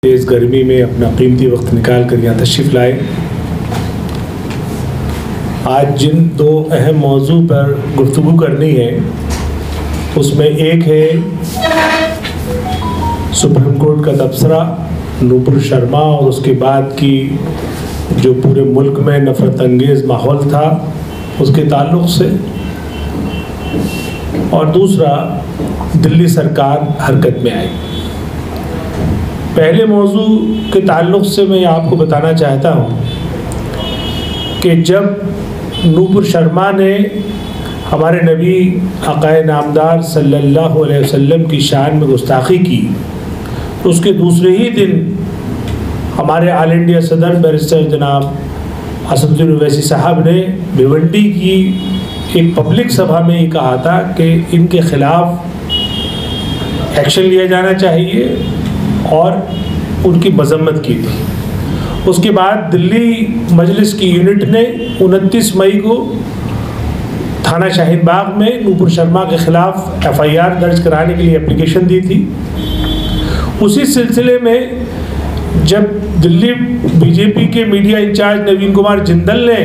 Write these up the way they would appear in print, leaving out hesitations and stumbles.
इस गर्मी में अपना कीमती वक्त निकाल कर यहाँ तशरीफ़ लाए। आज जिन दो अहम मौजू पर गुफ्तगू करनी है उसमें एक है सुप्रीम कोर्ट का तबसरा नूपुर शर्मा और उसके बाद की जो पूरे मुल्क में नफरत अंगेज़ माहौल था उसके ताल्लुक़ से, और दूसरा दिल्ली सरकार हरकत में आई। पहले मौजू के ताल्लुक़ से मैं आपको बताना चाहता हूँ कि जब नूपुर शर्मा ने हमारे नबी आक़ाए नामदार सल्लल्लाहु अलैहि वसल्लम की शान में गुस्ताखी की, उसके दूसरे ही दिन हमारे ऑल इंडिया सदर बैरिस्टर जनाब असदुद्दीन ओवैसी साहब ने भिवंडी की एक पब्लिक सभा में ये कहा था कि इनके ख़िलाफ़ एक्शन लिया जाना चाहिए और उनकी मजम्मत की थी। उसके बाद दिल्ली मजलिस की यूनिट ने 29 मई को थाना शाहीन बाग में नूपुर शर्मा के ख़िलाफ़ FIR दर्ज कराने के लिए एप्लीकेशन दी थी। उसी सिलसिले में जब दिल्ली BJP के मीडिया इंचार्ज नवीन कुमार जिंदल ने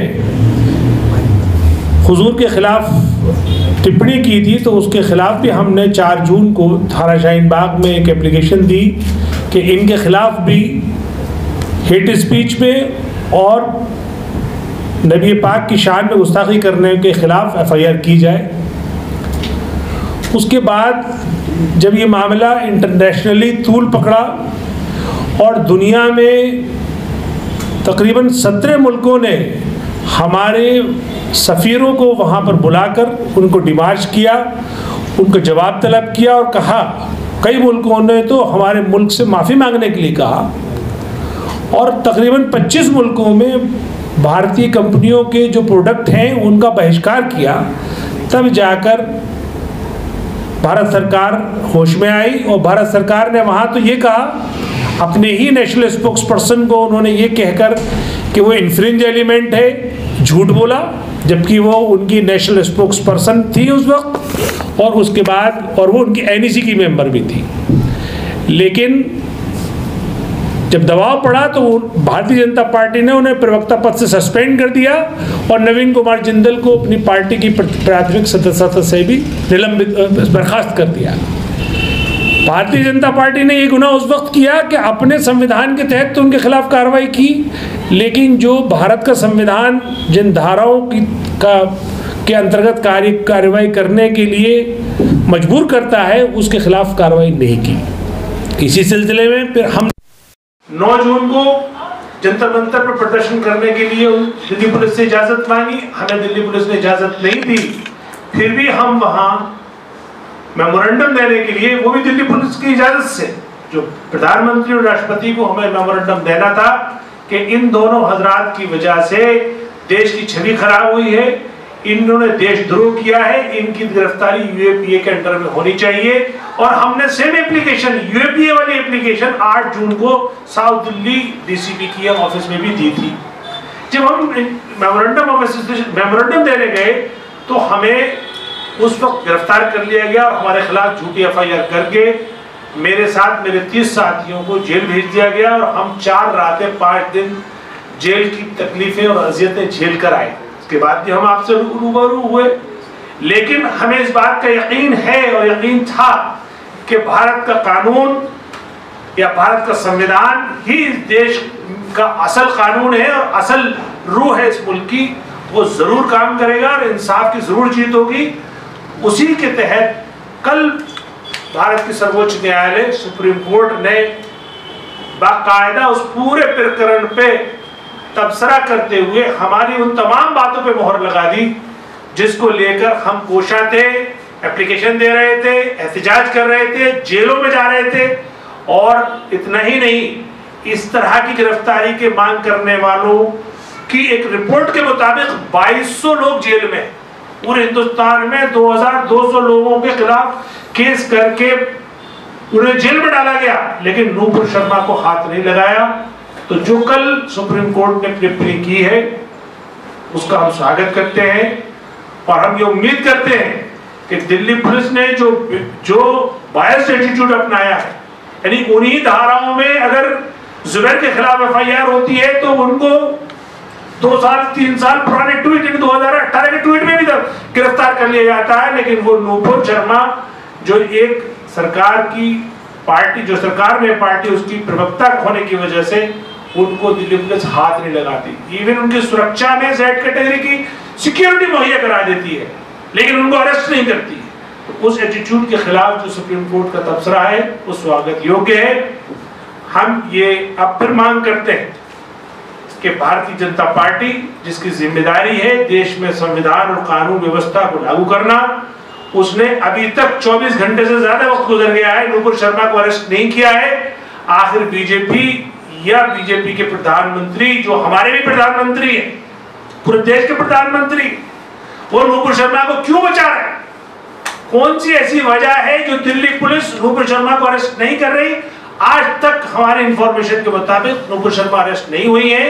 हुजूर के ख़िलाफ़ टिप्पणी की थी तो उसके ख़िलाफ़ भी हमने 4 जून को थाना शाहीन बाग में एक एप्लीकेशन दी कि इनके ख़िलाफ़ भी हेट स्पीच पे और नबी पाक की शान में गुस्ताखी करने के ख़िलाफ़ FIR की जाए। उसके बाद जब ये मामला इंटरनेशनली तूल पकड़ा और दुनिया में तकरीबन 17 मुल्कों ने हमारे सफ़ीरों को वहाँ पर बुलाकर उनको डिमार्च किया, उनको जवाब तलब किया और कहा, कई मुल्कों ने तो हमारे मुल्क से माफ़ी मांगने के लिए कहा, और तकरीबन 25 मुल्कों में भारतीय कंपनियों के जो प्रोडक्ट हैं उनका बहिष्कार किया। तब जाकर भारत सरकार होश में आई और भारत सरकार ने वहाँ तो ये कहा, अपने ही नेशनल स्पोक्स पर्सन को उन्होंने ये कहकर कि वो इन्फ्रिंज एलिमेंट है, झूठ बोला, जबकि वो उनकी नेशनल स्पोक्स पर्सन थी उस वक्त, और उसके बाद और वो उनकी NEC की मेंबर भी थी। लेकिन जब दबाव पड़ा तो भारतीय जनता पार्टी ने उन्हें प्रवक्ता पद से सस्पेंड कर दिया और नवीन कुमार जिंदल को अपनी पार्टी की प्राथमिक सदस्यता से भी बर्खास्त कर दिया। भारतीय जनता पार्टी ने ये गुनाह उस वक्त किया कि अपने संविधान के तहत तो उनके खिलाफ कार्रवाई की, लेकिन जो भारत का संविधान जिन धाराओं के अंतर्गत कार्रवाई करने के लिए मजबूर करता है उसके खिलाफ कार्रवाई नहीं की। इसी सिलसिले में फिर हम 9 जून को जंतर मंतर पर प्रदर्शन करने के लिए दिल्ली पुलिस से इजाजत मांगी। हमें दिल्ली पुलिस ने इजाजत नहीं दी, फिर भी हम वहां मेमोरेंडम देने के लिए, वो भी दिल्ली पुलिस की इजाजत से, जो प्रधानमंत्री और राष्ट्रपति को हमें मेमोरेंडम देना था कि इन दोनों हजरात की वजह से देश की छवि खराब हुई है, इन्होंने देशद्रोह किया है, इनकी गिरफ्तारी UAPA के अंडर में होनी चाहिए। और हमने सेम एप्लीकेशन, UAPA वाली एप्लीकेशन 8 जून को साउथ दिल्ली DCP की ऑफिस में भी दी थी। जब हम मेमोरेंडम देने गए तो हमें उस वक्त गिरफ्तार कर लिया गया और हमारे खिलाफ झूठी FIR करके मेरे साथ मेरे 30 साथियों को जेल भेज दिया गया और हम 4 रातें 5 दिन जेल की तकलीफें और अजियतें झेल कर आए। उसके बाद भी हम आपसे रूबरू हुए, लेकिन हमें इस बात का यकीन है और यकीन था कि भारत का कानून या भारत का संविधान ही इस देश का असल कानून है और असल रूह है इस मुल्क की, वो ज़रूर काम करेगा और इंसाफ की ज़रूर जीत होगी। उसी के तहत कल भारत की सर्वोच्च न्यायालय सुप्रीम कोर्ट ने बाकायदा उस पूरे प्रकरण पे तबसरा करते हुए हमारी उन तमाम बातों पे मोहर लगा दी जिसको लेकर हम कोशा थे, एप्लीकेशन दे रहे थे, एहतजाज कर रहे थे, जेलों में जा रहे थे। और इतना ही नहीं, इस तरह की गिरफ्तारी के मांग करने वालों की एक रिपोर्ट के मुताबिक 2200 लोग जेल में, पूरे हिंदुस्तान में 2200 लोगों के खिलाफ केस करके उन्हें जेल में डाला गया, लेकिन नूपुर शर्मा को हाथ नहीं लगाया। तो जो कल सुप्रीम कोर्ट ने टिप्पणी की है उसका हम स्वागत करते हैं और हम ये उम्मीद करते हैं कि दिल्ली पुलिस ने जो बायस्ड एटीट्यूड अपनाया है यानी उन्हीं धाराओं में अगर जुबैर के खिलाफ FIR होती है तो उनको 2 साल 3 साल पुराने ट्वीट 2018 के ट्वीट में भी गिरफ्तार कर लिया जाता है। लेकिन वो नूपुर शर्मा जो एक सरकार की पार्टी, जो सरकार में पार्टी उसकी प्रवक्ता होने की वजह से उनको दिल्ली पुलिस हाथ नहीं लगाती, इवन उनकी सुरक्षा में Z कैटेगरी की सिक्योरिटी मुहैया करा देती है, लेकिन उनको अरेस्ट नहीं करती। तो उस एटीट्यूड के खिलाफ जो सुप्रीम कोर्ट का तबसरा है वो स्वागत योग्य है। हम ये अब फिर मांग करते हैं कि भारतीय जनता पार्टी, जिसकी जिम्मेदारी है देश में संविधान और कानून व्यवस्था को लागू करना, उसने अभी तक 24 घंटे से ज्यादा वक्त गुजर गया है, नूपुर शर्मा को अरेस्ट नहीं किया है। आखिर बीजेपी या बीजेपी के प्रधानमंत्री, जो हमारे भी प्रधानमंत्री हैं, पूरे देश के प्रधानमंत्री, वो नूपुर शर्मा को क्यों बचा रहे हैं? कौन सी ऐसी वजह है जो दिल्ली पुलिस नूपुर शर्मा को अरेस्ट नहीं कर रही? आज तक हमारे इंफॉर्मेशन के मुताबिक नूपुर शर्मा अरेस्ट नहीं हुई है।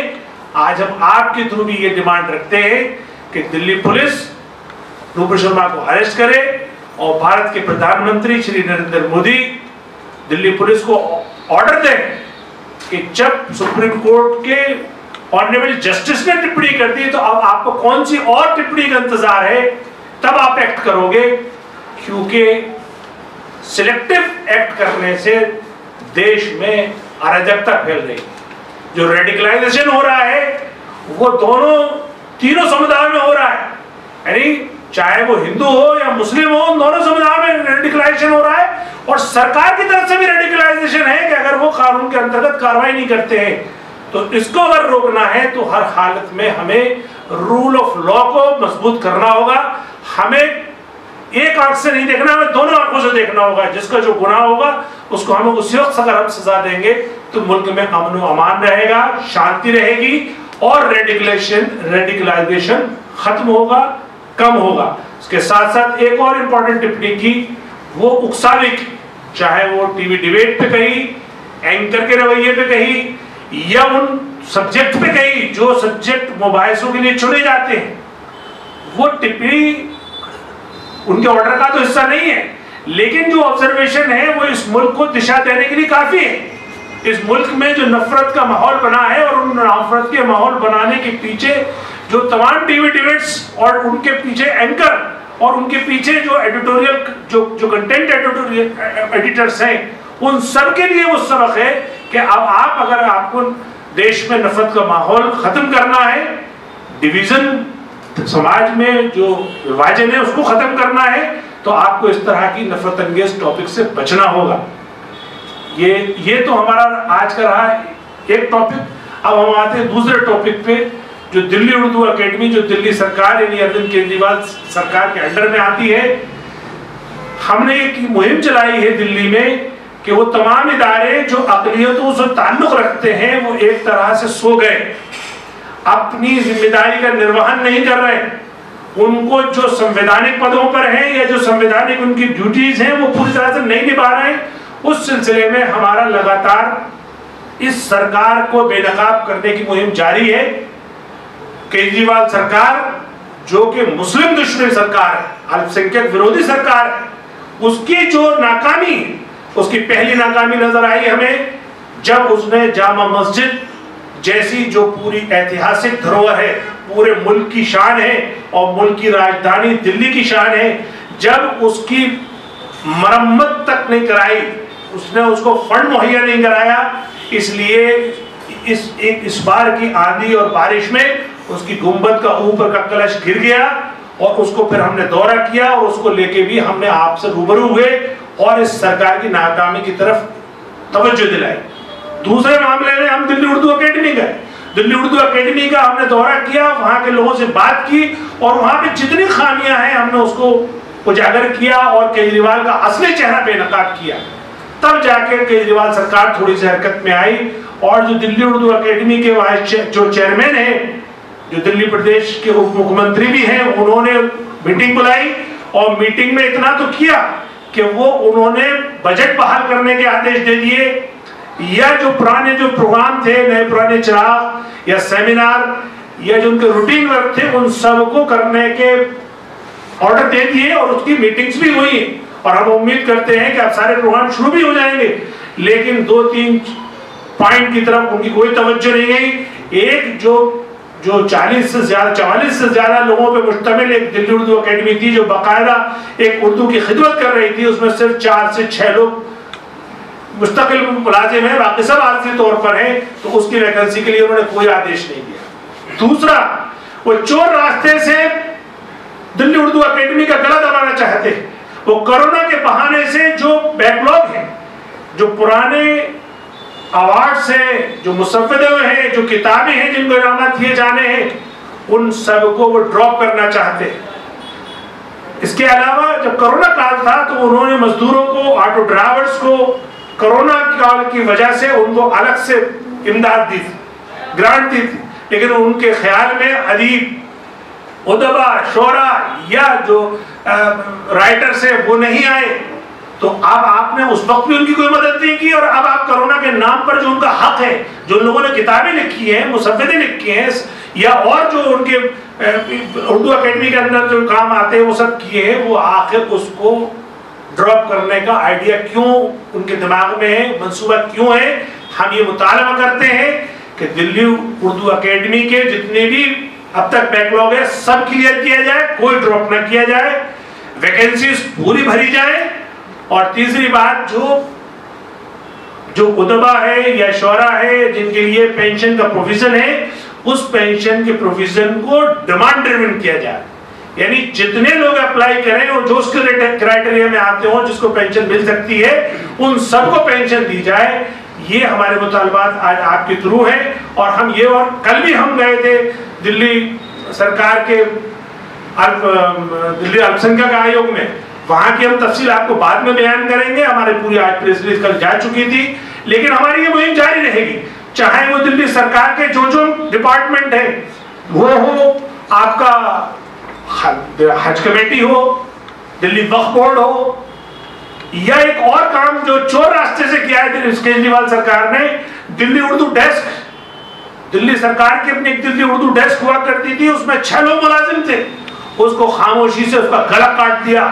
आज हम आपके थ्रू भी ये डिमांड रखते हैं कि दिल्ली पुलिस नूपुर शर्मा को अरेस्ट करे और भारत के प्रधानमंत्री श्री नरेंद्र मोदी दिल्ली पुलिस को ऑर्डर दें कि जब सुप्रीम कोर्ट के ऑनरेबल जस्टिस ने टिप्पणी कर दी तो अब आपको कौन सी और टिप्पणी का इंतजार है, तब आप एक्ट करोगे। क्योंकि सिलेक्टिव एक्ट करने से देश में अराजकता फैल रही है। जो रेडिकलाइजेशन हो रहा है वो तीनों समुदायों में हो रहा है, यानी चाहे वो हिंदू हो या मुस्लिम हो, दोनों समुदायों में रेडिकलाइजेशन हो रहा है। और सरकार की तरफ से भी रेडिकलाइजेशन है कि अगर वो कानून के अंतर्गत कार्रवाई नहीं करते हैं तो इसको अगर रोकना है तो हर हालत में हमें रूल ऑफ लॉ को मजबूत करना होगा। हमें एक आंख से नहीं देखना, हमें दोनों आंखों से देखना होगा। जिसका जो गुनाह होगा उसको हमें उसी वक्त अगर हम सजा देंगे तो मुल्क में अमन व अमान रहेगा, शांति रहेगी और रेडिकलाइजेशन खत्म होगा, कम होगा। इसके साथ साथ एक और इम्पोर्टेंट टिप्पणी की, वो उकसावे की, चाहे वो टीवी डिबेट पे कही, एंकर के रवैये पे कही या उन सब्जेक्ट पे कही जो सब्जेक्ट मुबाहिसों के लिए चुने जाते हैं। वो टिप्पणी उनके ऑर्डर का तो हिस्सा नहीं है, लेकिन जो ऑब्जर्वेशन है वो इस मुल्क को दिशा देने के लिए काफी है। इस मुल्क में जो नफरत का माहौल बना है और उन नफरत के माहौल बनाने के पीछे जो तमाम टीवी डिबेट्स और उनके पीछे एंकर और उनके पीछे जो एडिटोरियल जो कंटेंट एडिटर्स हैं, उन सब के लिए वो सबक है कि अब आप अगर आपको देश में नफरत का माहौल खत्म करना है, डिवीजन समाज में जो विभाजन है उसको खत्म करना है, तो आपको इस तरह की नफरत अंगेज टॉपिक से बचना होगा। ये तो हमारा आज का रहा एक टॉपिक। अब हम आते हैं दूसरे टॉपिक पे, जो दिल्ली उर्दू एकेडमी, जो दिल्ली सरकार यानी अरविंद केजरीवाल सरकार के अंडर में आती है। हमने एक मुहिम चलाई है दिल्ली में कि वो तमाम इदारे जो अक़लियतों से ताल्लुक रखते हैं वो एक तरह से सो गए, अपनी जिम्मेदारी का निर्वहन नहीं कर रहे। उनको जो संवैधानिक पदों पर हैं या जो संवैधानिक उनकी ड्यूटीज हैं वो पूरी तरह से नहीं निभा रहे हैं। उस सिलसिले में हमारा लगातार इस सरकार को बेनकाब करने की मुहिम जारी है। केजरीवाल सरकार जो कि मुस्लिम दुश्मन सरकार है, अल्पसंख्यक विरोधी सरकार है, उसकी जो नाकामी, उसकी पहली नाकामी नजर आई हमें जब उसने जामा मस्जिद जैसी जो पूरी ऐतिहासिक धरोहर है, पूरे मुल्क की शान है और मुल्क की राजधानी दिल्ली की शान है, जब उसकी मरम्मत तक नहीं कराई, उसने उसको फंड मुहैया नहीं कराया। इसलिए इस बार की आंधी और बारिश में उसकी गुंबद का ऊपर का कलश गिर गया और उसको फिर हमने दौरा किया और उसको लेके भी हमने आपसे रूबरू हुए और इस सरकार की नाकामी की तरफ तवज्जो दिलाई। दूसरे मामले में हम दिल्ली उर्दू एकेडमी गए। दिल्ली उर्दू एकेडमी का हमने दौरा किया, वहां के लोगों से बात की और वहां पे जितनी खामियां हैं हमने उसको उजागर किया और केजरीवाल का असली चेहरा बेनकाब किया। तब जाके केजरीवाल सरकार थोड़ी सी हरकत में आई और जो दिल्ली उर्दू एकेडमी के जो चेयरमैन है, जो दिल्ली प्रदेश के उप मुख्यमंत्री भी हैं, उन्होंने मीटिंग बुलाई और मीटिंग में इतना तो किया कि उन्होंने बजट बहाल करने के आदेश दे दिए या जो पुराने जो प्रोग्राम थे, नए पुराने चिराग या सेमिनार या जो उनके रूटीन वर्क थे, उन सबको करने के ऑर्डर दे दिए और उसकी मीटिंग्स भी हुई और हम उम्मीद करते हैं कि अब सारे प्रोग्राम शुरू भी हो जाएंगे। लेकिन 2-3 पॉइंट की तरफ उनकी कोई तवज्जो नहीं गई। एक जो 44 से ज्यादा लोगों पे मुश्तमिल एक दिल्ली उर्दू अकेडमी थी, जो बाकायदा एक उर्दू की खिदमत कर रही थी, उसमें सिर्फ 4 से 6 लोग मुस्तकिल मुलाजिम है, बाकी सब आर्जी तौर पर है, तो उसकी वैकेंसी के लिए उन्होंने कोई आदेश नहीं दिया। दूसरा, वो चोर रास्ते से दिल्ली उर्दू अकेडमी का गला दबाना चाहते हैं। वो कोरोना के बहाने से जो बैकलॉग है, जो पुराने अवार्ड से जो मुसव्वदे हैं, जो किताबें हैं जिनको इनामत दिए जाने हैं, उन सबको वो ड्रॉप करना चाहते हैं। इसके अलावा जब कोरोना काल था तो उन्होंने मजदूरों को, ऑटो ड्राइवर्स को कोरोना काल की वजह से उनको अलग से इमदाद दी थी, ग्रांट दी थी, लेकिन उनके ख्याल में अदीब, उदबा, शोरा या जो राइटर्स है वो नहीं आए, तो अब आपने उस वक्त भी उनकी कोई मदद नहीं की, और अब आप कोरोना के नाम पर जो उनका हक है, जो उन लोगों ने किताबें लिखी हैं, मुसव्वदे लिखी हैं, या और जो उनके उर्दू अकेडमी के अंदर जो काम आते हैं वो सब किए हैं, वो आखिर उसको ड्रॉप करने का आइडिया क्यों उनके दिमाग में है, मंसूबा क्यों है। हम ये मुतालबा करते हैं कि दिल्ली उर्दू अकेडमी के जितने भी अब तक बैकलॉग है सब क्लियर किया जाए, कोई ड्रॉप ना किया जाए, वैकेंसीज पूरी भरी जाए। और तीसरी बात, जो उदबा है या शोरा है जिनके लिए पेंशन का प्रोविजन है, उस पेंशन के प्रोविजन को डिमांड ड्रिवन किया जाए, यानी जितने लोग अप्लाई करें और जो उसके क्राइटेरिया में आते हो जिसको पेंशन मिल सकती है, उन सबको पेंशन दी जाए। ये हमारे मुतालबात आज आपके थ्रू है। और हम ये, और कल भी हम गए थे दिल्ली सरकार के दिल्ली अल्पसंख्यक आयोग में, वहां की हम तफसील आपको बाद में बयान करेंगे। हमारे पूरी आज प्रेस रिलीज कल जा चुकी थी, लेकिन हमारी ये मुहिम जारी रहेगी, चाहे वो दिल्ली सरकार के जो डिपार्टमेंट है, वो हो आपका हज कमेटी हो, दिल्ली वक्फ बोर्ड हो, या एक और काम जो चोर रास्ते से किया है केजरीवाल सरकार ने, दिल्ली उर्दू डेस्क। दिल्ली सरकार की अपनी एक दिल्ली उर्दू डेस्क हुआ करती थी, उसमें 6 लोग मुलाजिम थे, उसको खामोशी से उसका गला काट दिया,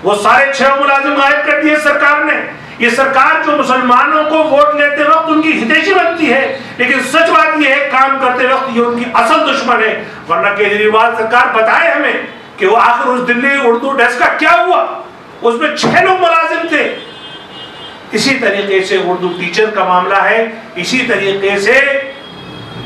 वो सारे 6 मुलाजिम गायब कर दिए सरकार ने। ये सरकार जो मुसलमानों को वोट लेते वक्त उनकी हितैषी बनती है, लेकिन सच बात ये है काम करते वक्त ये उनकी असल दुश्मन है। वरना केजरीवाल सरकार बताए हमें कि वो आखिर उस दिल्ली उर्दू डेस्क का क्या हुआ, उसमें 6 लोग मुलाजिम थे। इसी तरीके से उर्दू टीचर का मामला है, इसी तरीके से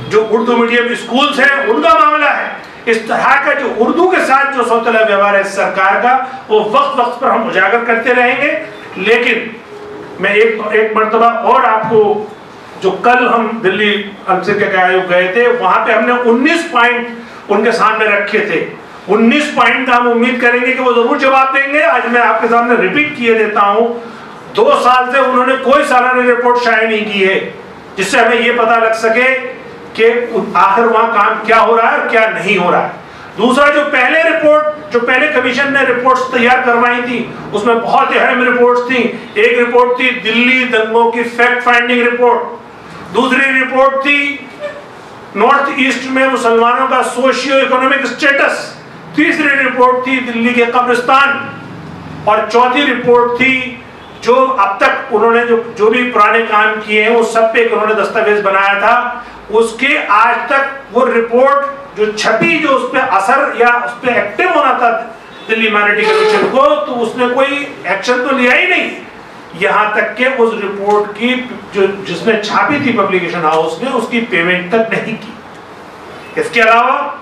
जो उर्दू मीडियम स्कूल्स हैं उनका मामला है। इस तरह का जो उर्दू के साथ जो सौतला व्यवहार है सरकार का, वो वक्त वक्त पर हम उजागर करते रहेंगे। लेकिन मैं एक मर्तबा और आपको, जो कल हम दिल्ली अल्पसंख्यक आयोग गए थे, वहां पे हमने 19 पॉइंट उनके सामने रखे थे। 19 पॉइंट का हम उम्मीद करेंगे कि वो जरूर जवाब देंगे। आज मैं आपके सामने रिपीट किए देता हूं। 2 साल से उन्होंने कोई सालाना रिपोर्ट शाये नहीं की है, जिससे हमें ये पता लग सके कि आखिर वहां काम क्या हो रहा है और क्या नहीं हो रहा है। दूसरा, जो पहले कमीशन ने रिपोर्ट्स तैयार करवाई थी, उसमें बहुत ही अहम रिपोर्ट्स थी। एक रिपोर्ट थी दिल्ली दंगों की फैक्ट फाइंडिंग रिपोर्ट, दूसरी रिपोर्ट थी नॉर्थ ईस्ट में मुसलमानों का सोशियो इकोनॉमिक स्टेटस, तीसरी रिपोर्ट थी दिल्ली के कब्रिस्तान, और चौथी रिपोर्ट थी जो अब तक उन्होंने जो भी पुराने काम किए हैं उस सब पे उन्होंने दस्तावेज बनाया था। उसके आज तक वो रिपोर्ट जो छपी, जो उस पर असर या उस पर एक्टिव होना था दिल्ली माइनॉरिटी कमीशन को, तो उसने कोई एक्शन तो लिया ही नहीं। यहां तक के उस रिपोर्ट की जो जिसने छापी थी पब्लिकेशन हाउस ने, उसकी पेमेंट तक नहीं की। इसके अलावा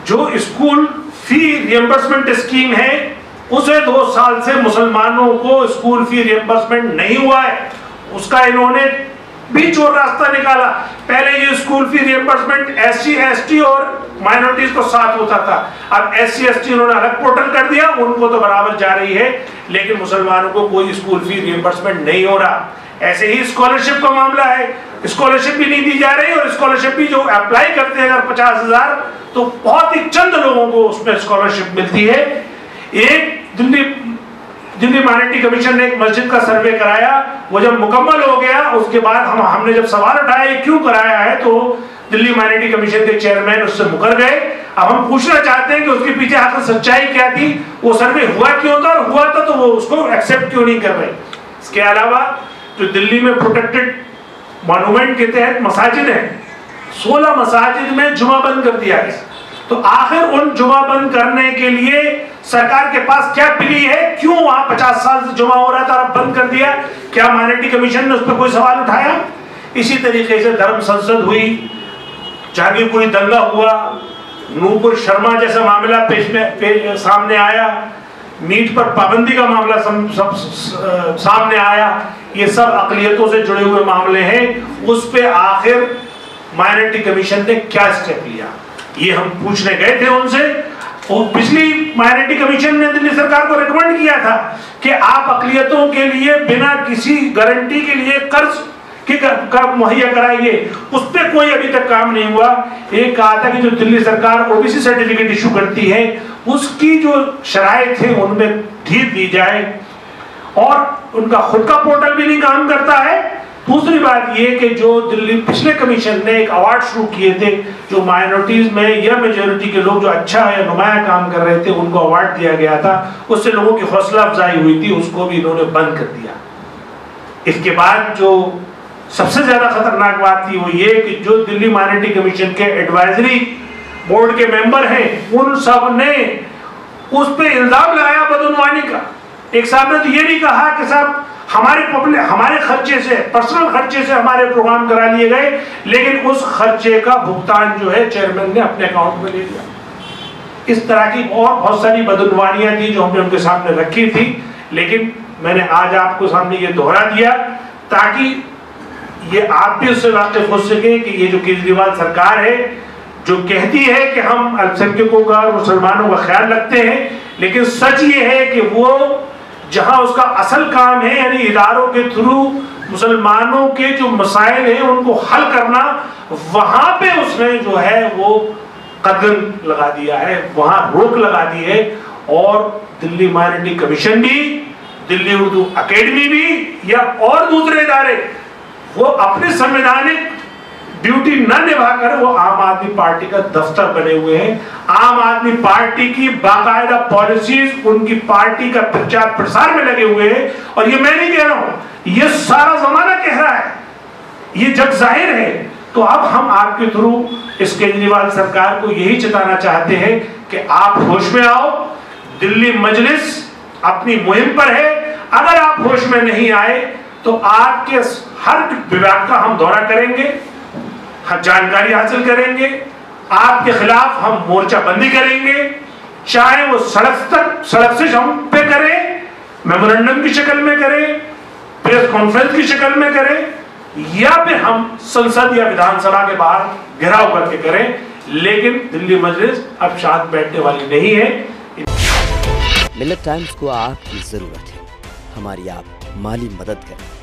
जो स्कूल फी रिएम्बर्समेंट स्कीम है, उसे 2 साल से मुसलमानों को स्कूल फी रिएम्बर्समेंट नहीं हुआ है, उसका इन्होंने भी चोर रास्ता निकाला। पहले ये school fee reimbursement SC ST और माइनॉरिटीज को साथ होता था, अब SC ST उन्होंने अलग पोर्टल कर दिया, उनको तो बराबर जा रही है, लेकिन मुसलमानों को कोई स्कूल फी रिएम्बर्समेंट नहीं हो रहा। ऐसे ही स्कॉलरशिप का मामला है, स्कॉलरशिप भी नहीं दी जा रही, और स्कॉलरशिप भी जो अप्लाई करते हैं अगर 50,000, तो बहुत ही चंद लोगों को उसमें स्कॉलरशिप मिलती है। एक दिल्ली माइनॉरिटी कमीशन ने एक मस्जिद का सर्वे कराया, वो जब मुकम्मल हो गया उसके बाद हमने जब सवाल उठाया क्यों कराया है, तो दिल्ली माइनॉरिटी कमीशन के चेयरमैन उससे मुकर गए। अब हम पूछना चाहते हैं कि उसके पीछे आखिर सच्चाई क्या थी, वो सर्वे हुआ क्यों था, और हुआ था तो वो उसको एक्सेप्ट क्यों नहीं कर रहे। इसके अलावा जो दिल्ली में प्रोटेक्टेड मॉन्यूमेंट के तहत मसाजिद हैं, 16 मसाजिद में जुमा बंद कर दिया गया। तो आखिर उन जुमा बंद करने के लिए सरकार के पास क्या प्ली है, क्यों वहां 50 साल से जुमा हो रहा था और अब बंद कर दिया? क्या माइनॉरिटी कमीशन ने उस पर कोई सवाल उठाया? इसी तरीके से धर्म संसद हुई, जहांगीरपुरी दंगा हुआ, नूपुर शर्मा जैसा मामला सामने आया, मीट पर पाबंदी का मामला सामने आया। ये सब अक़लियतों से जुड़े हुए मामले हैं। उस पे आखिर माइनॉरिटी कमीशन ने क्या स्टेप लिया, ये हम पूछने गए थे उनसे। और पिछली माइनॉरिटी कमीशन ने दिल्ली सरकार को रिकमेंड किया था कि आप अक़लियतों के लिए बिना किसी गारंटी के लिए कर्ज मुहैया कराइए। उस पर कोई अभी तक काम नहीं हुआ। एक कहा था कि जो दिल्ली सरकार ओबीसी सर्टिफिकेट इशू करती है उसकी जो शराइत है उनमें ढील दी जाए, और उनका खुद का पोर्टल भी नहीं काम करता है। दूसरी बात ये कि जो दिल्ली पिछले कमीशन ने एक अवार्ड शुरू किए थे, जो माइनॉरिटीज में या मेजोरिटी के लोग जो अच्छा या नुमाया काम कर रहे थे उनको अवार्ड दिया गया था, उससे लोगों की हौसला अफजाई हुई थी, उसको भी इन्होंने बंद कर दिया। इसके बाद जो सबसे ज्यादा खतरनाक बात थी वो ये कि जो दिल्ली माइनॉरिटी कमीशन के एडवाइजरी बोर्ड के मेंबर हैं, उन सब ने उस पे इल्जाम लगाया बदउनवानी का। एक साहब ने तो ये भी कहा कि साहब हमारे खर्चे से, पर्सनल खर्चे से हमारे प्रोग्राम करा लिए गए, लेकिन उस खर्चे का भुगतान जो है चेयरमैन ने अपने अकाउंट में ले लिया। इस तरह की और बहुत सारी बदउनवानियां थी जो हमने उनके सामने रखी थी, लेकिन मैंने आज आपको सामने ये दोहरा दिया ताकि ये आप भी उससे वाकिफ हो सके कि ये जो केजरीवाल सरकार है जो कहती है कि हम अल्पसंख्यकों का और मुसलमानों का ख्याल रखते हैं, लेकिन सच ये है कि वो जहां उसका असल काम है यानी इदारों के थ्रू मुसलमानों के जो मसाइल हैं उनको हल करना, वहां पे उसने जो है वो कदम लगा दिया है, वहां रोक लगा दी है। और दिल्ली माइनॉरिटी कमीशन भी, दिल्ली उर्दू अकेडमी भी या और दूसरे इदारे वो अपने संवैधानिक ड्यूटी न निभाकर वो आम आदमी पार्टी का दफ्तर बने हुए हैं। आम आदमी पार्टी की बाकायदा पॉलिसीज उनकी पार्टी का प्रचार प्रसार में लगे हुए हैं। और ये मैं नहीं कह रहा हूं, ये सारा जमाना कह रहा है, ये जग जाहिर है। तो अब हम आपके थ्रू इस केजरीवाल सरकार को यही चेताना चाहते हैं कि आप होश में आओ। दिल्ली मजलिस अपनी मुहिम पर है, अगर आप होश में नहीं आए तो आपके हर विभाग का हम दौरा करेंगे, जानकारी हासिल करेंगे, आपके खिलाफ हम मोर्चाबंदी करेंगे, चाहे वो सड़क से हम पे करें, मेमोरेंडम की शक्ल में करें, प्रेस कॉन्फ्रेंस की शक्ल में करें, या फिर हम संसद या विधानसभा के बाहर घेराव करके करें। लेकिन दिल्ली मजलिस अब शांत बैठने वाली नहीं है। मिल्लत टाइम्स को आपकी जरूरत है, हमारी आप माली मदद करें।